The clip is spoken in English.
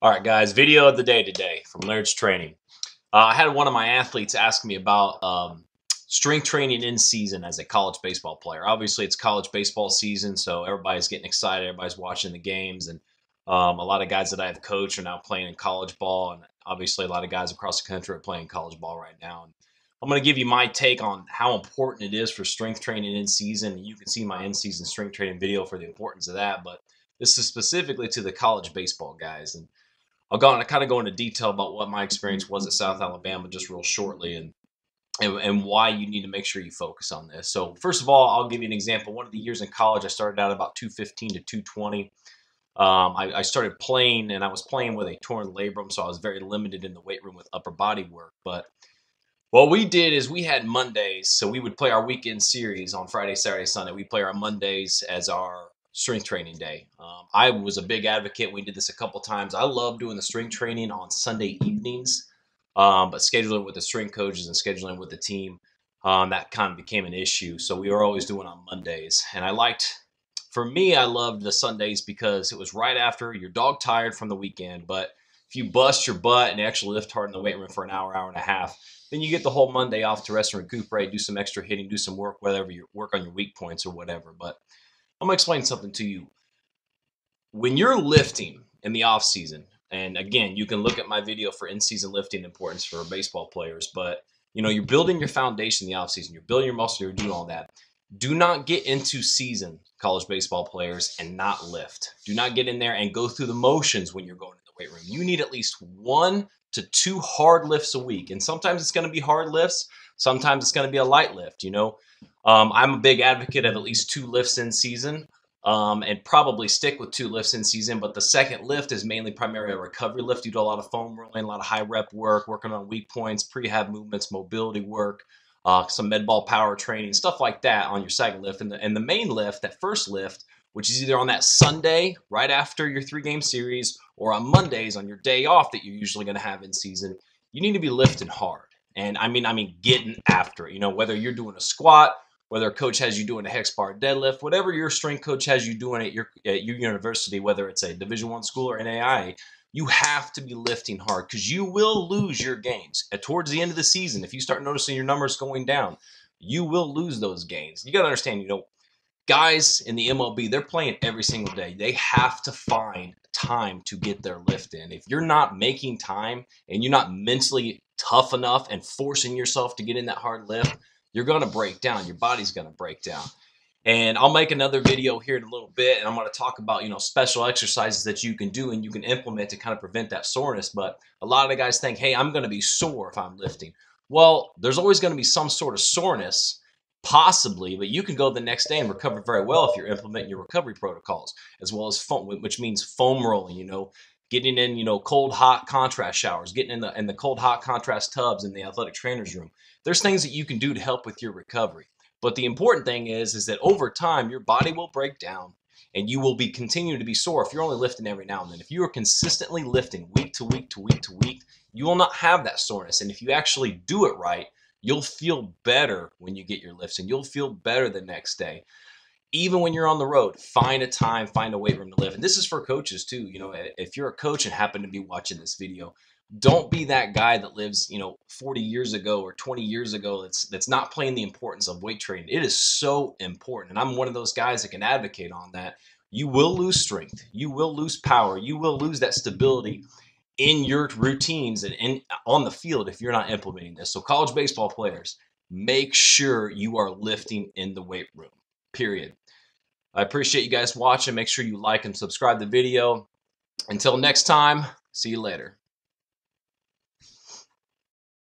All right, guys, video of the day today from Laird's Training. I had one of my athletes ask me about strength training in season as a college baseball player. Obviously, it's college baseball season, so everybody's getting excited. Everybody's watching the games, and a lot of guys that I have coached are now playing in college ball, and obviously a lot of guys across the country are playing college ball right now. And I'm going to give you my take on how important it is for strength training in season. You can see my in-season strength training video for the importance of that, but this is specifically to the college baseball guys. And I'll kind of go into detail about what my experience was at South Alabama just real shortly, and why you need to make sure you focus on this. So first of all, I'll give you an example. One of the years in college, I started out about 215 to 220. I started playing, and I was playing with a torn labrum, so I was very limited in the weight room with upper body work. But what we did is we had Mondays, so we would play our weekend series on Friday, Saturday, Sunday. We play our Mondays as our strength training day. I was a big advocate. We did this a couple times. I love doing the strength training on Sunday evenings, but scheduling with the strength coaches and scheduling with the team, that kind of became an issue. So we were always doing on Mondays. And for me, I loved the Sundays because it was right after you're dog tired from the weekend. But if you bust your butt and you actually lift hard in the weight room for an hour, hour and a half, then you get the whole Monday off to rest and recuperate, do some extra hitting, do some work, whatever you work on your weak points or whatever. But I'm going to explain something to you. When you're lifting in the off season, and again, you can look at my video for in-season lifting importance for baseball players, but you're building your foundation in the off season, you're building your muscle, you're doing all that. Do not get into season, college baseball players, and not lift. Do not get in there and go through the motions when you're going to the weight room. You need at least 1 to 2 hard lifts a week. And sometimes it's going to be hard lifts. Sometimes it's going to be a light lift, I'm a big advocate of at least 2 lifts in season, and probably stick with 2 lifts in season. But the second lift is primarily a recovery lift. You do a lot of foam rolling, a lot of high rep work, working on weak points, prehab movements, mobility work, some med ball power training, stuff like that on your second lift. And the main lift, that first lift, which is either on that Sunday right after your 3-game series or on Mondays on your day off that you're usually going to have in season, you need to be lifting hard. And I mean, getting after it. Whether you're doing a squat, whether a coach has you doing a hex bar deadlift, whatever your strength coach has you doing at your university, whether it's a Division I school or NAIA, you have to be lifting hard because you will lose your gains. Towards the end of the season, if you start noticing your numbers going down, you will lose those gains. You got to understand, guys in the MLB, they're playing every single day. They have to find time to get their lift in. If you're not making time and you're not mentally tough enough and forcing yourself to get in that hard lift, you're going to break down. Your body's going to break down. And I'll make another video here in a little bit, and I'm going to talk about, special exercises that you can do and you can implement to kind of prevent that soreness. But a lot of the guys think, hey, I'm going to be sore if I'm lifting. Well, there's always going to be some sort of soreness, possibly, but you can go the next day and recover very well if you're implementing your recovery protocols, as well as foam, which means foam rolling, getting in, cold, hot contrast showers, getting in the cold, hot contrast tubs in the athletic trainer's room. There's things that you can do to help with your recovery. But the important thing is that over time, your body will break down and you will continue to be sore if you're only lifting every now and then. If you are consistently lifting week to week to week to week, you will not have that soreness. And if you actually do it right, you'll feel better when you get your lifts and you'll feel better the next day. Even when you're on the road, find a time, find a weight room to lift. And this is for coaches too. If you're a coach and happen to be watching this video, don't be that guy that lives, 40 years ago or 20 years ago that's not playing the importance of weight training. It is so important. And I'm one of those guys that can advocate on that. You will lose strength. You will lose power. You will lose that stability in your routines and on the field if you're not implementing this. So college baseball players, make sure you are lifting in the weight room, period. I appreciate you guys watching. Make sure you like and subscribe the video. Until next time, see you later.